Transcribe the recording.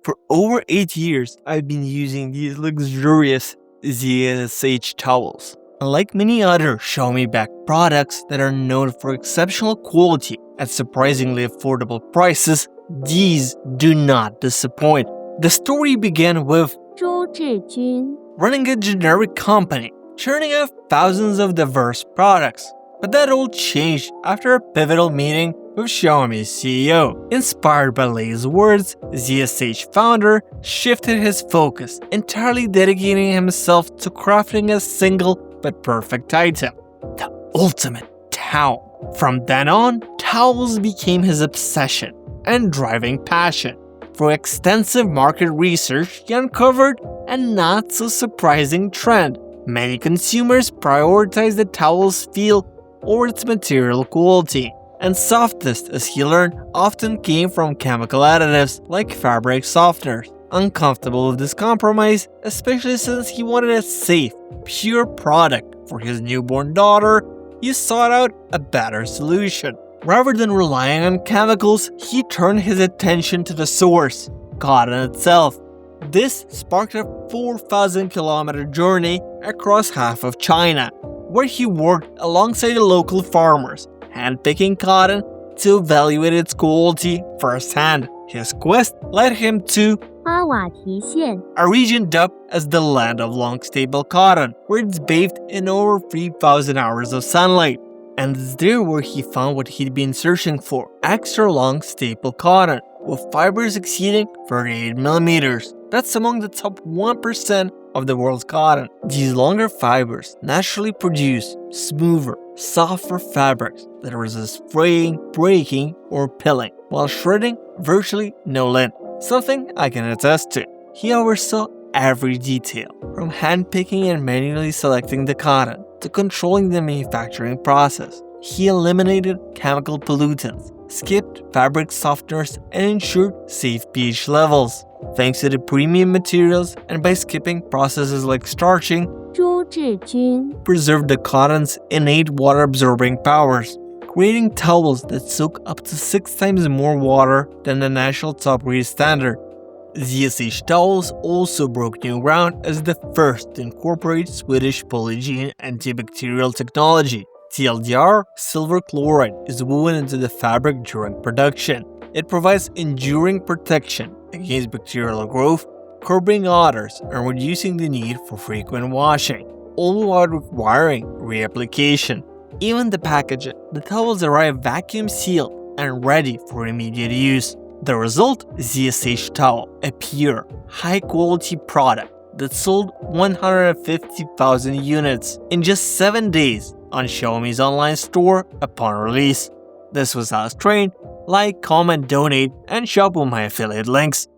For over 8 years, I've been using these luxurious ZSH towels. Unlike many other Xiaomi-backed products that are known for exceptional quality at surprisingly affordable prices, these do not disappoint. The story began with 朱志军 running a generic company, churning out thousands of diverse products. But that all changed after a pivotal meeting with Xiaomi's CEO. Inspired by Lei's words, ZSH founder shifted his focus, entirely dedicating himself to crafting a single but perfect item, the ultimate towel. From then on, towels became his obsession and driving passion. Through extensive market research, he uncovered a not-so-surprising trend. Many consumers prioritize the towel's feel or its material quality, and softness, as he learned, often came from chemical additives like fabric softeners. Uncomfortable with this compromise, especially since he wanted a safe, pure product for his newborn daughter, he sought out a better solution. Rather than relying on chemicals, he turned his attention to the source, cotton itself. This sparked a 4,000-kilometer journey across half of China, where he worked alongside the local farmers, handpicking cotton to evaluate its quality firsthand. His quest led him to 阿瓦提县 a region dubbed as the land of long staple cotton, where it's bathed in over 3,000 hours of sunlight. And it's there where he found what he'd been searching for, extra long staple cotton, with fibers exceeding 38 millimeters. That's among the top 1% of the world's cotton. These longer fibers naturally produce smoother, softer fabrics that resist fraying, breaking, or pilling, while shredding virtually no lint, something I can attest to. He oversaw every detail, from handpicking and manually selecting the cotton to controlling the manufacturing process. He eliminated chemical pollutants, skipped fabric softeners, and ensured safe pH levels. Thanks to the premium materials and by skipping processes like starching, 朱志军 preserved the cotton's innate water-absorbing powers, creating towels that soak up to 6 times more water than the national top-grade standard. ZSH towels also broke new ground as the first to incorporate Swedish polygene antibacterial technology. TLDR, silver chloride, is woven into the fabric during production. It provides enduring protection against bacterial growth, curbing odors and reducing the need for frequent washing, all while requiring reapplication. Even the packaging, the towels arrive vacuum sealed and ready for immediate use. The result? ZSH Towel, a pure, high-quality product that sold 150,000 units in just 7 days on Xiaomi's online store upon release. This was how I trained. Like, comment, donate, and shop with my affiliate links.